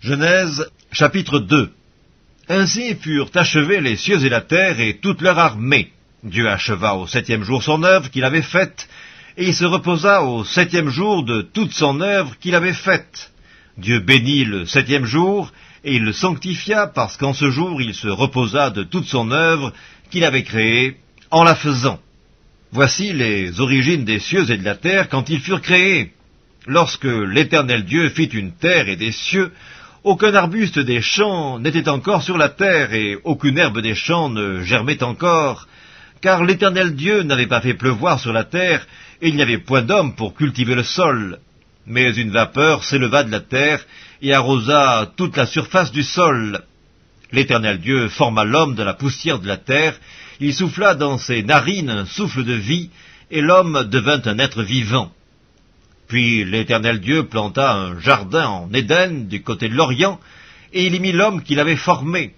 Genèse, chapitre 2. Ainsi furent achevés les cieux et la terre et toute leur armée. Dieu acheva au 7e jour son œuvre qu'il avait faite, et il se reposa au 7e jour de toute son œuvre qu'il avait faite. Dieu bénit le 7e jour, et il le sanctifia, parce qu'en ce jour il se reposa de toute son œuvre qu'il avait créée, en la faisant. Voici les origines des cieux et de la terre quand ils furent créés. Lorsque l'Éternel Dieu fit une terre et des cieux, aucun arbuste des champs n'était encore sur la terre, et aucune herbe des champs ne germait encore, car l'Éternel Dieu n'avait pas fait pleuvoir sur la terre, et il n'y avait point d'homme pour cultiver le sol. Mais une vapeur s'éleva de la terre, et arrosa toute la surface du sol. L'Éternel Dieu forma l'homme de la poussière de la terre, il souffla dans ses narines un souffle de vie, et l'homme devint un être vivant. Puis l'Éternel Dieu planta un jardin en Éden, du côté de l'Orient, et il y mit l'homme qu'il avait formé.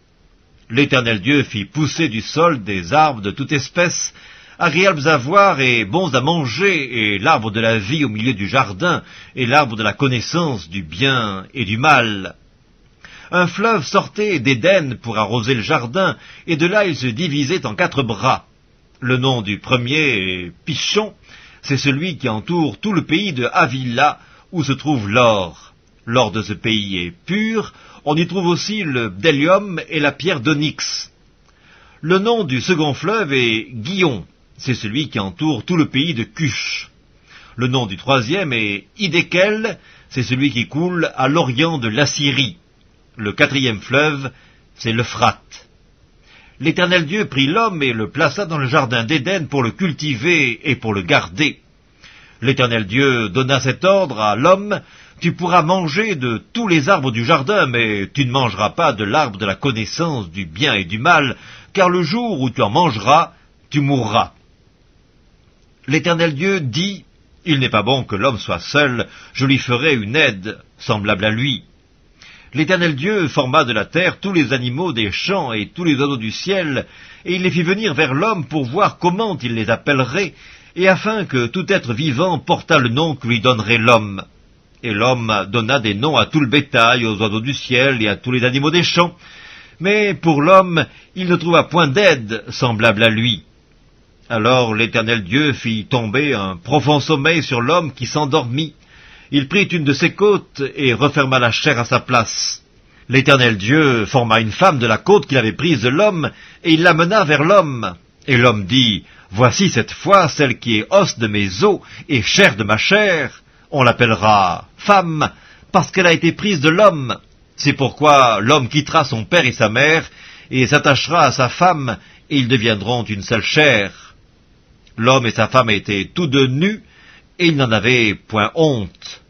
L'Éternel Dieu fit pousser du sol des arbres de toute espèce, agréables à voir et bons à manger, et l'arbre de la vie au milieu du jardin, et l'arbre de la connaissance du bien et du mal. Un fleuve sortait d'Éden pour arroser le jardin, et de là il se divisait en 4 bras. Le nom du premier est Pishon. C'est celui qui entoure tout le pays de Havila, où se trouve l'or. L'or de ce pays est pur, on y trouve aussi le bdellium et la pierre d'onyx. Le nom du second fleuve est Gihon, c'est celui qui entoure tout le pays de Cush. Le nom du troisième est Hiddekel, c'est celui qui coule à l'orient de l'Assyrie. Le 4e fleuve, c'est l'Euphrate. L'Éternel Dieu prit l'homme et le plaça dans le jardin d'Éden pour le cultiver et pour le garder. L'Éternel Dieu donna cet ordre à l'homme: tu pourras manger de tous les arbres du jardin, mais tu ne mangeras pas de l'arbre de la connaissance du bien et du mal, car le jour où tu en mangeras, tu mourras. L'Éternel Dieu dit: il n'est pas bon que l'homme soit seul, je lui ferai une aide semblable à lui. L'Éternel Dieu forma de la terre tous les animaux des champs et tous les oiseaux du ciel, et il les fit venir vers l'homme pour voir comment il les appellerait, et afin que tout être vivant portât le nom que lui donnerait l'homme. Et l'homme donna des noms à tout le bétail, aux oiseaux du ciel et à tous les animaux des champs. Mais pour l'homme, il ne trouva point d'aide semblable à lui. Alors l'Éternel Dieu fit tomber un profond sommeil sur l'homme qui s'endormit. Il prit une de ses côtes et referma la chair à sa place. L'Éternel Dieu forma une femme de la côte qu'il avait prise de l'homme, et il l'amena vers l'homme. Et l'homme dit: voici cette fois celle qui est os de mes os et chair de ma chair. On l'appellera femme, parce qu'elle a été prise de l'homme. C'est pourquoi l'homme quittera son père et sa mère, et s'attachera à sa femme, et ils deviendront une seule chair. L'homme et sa femme étaient tous deux nus, et ils n'en avaient point honte.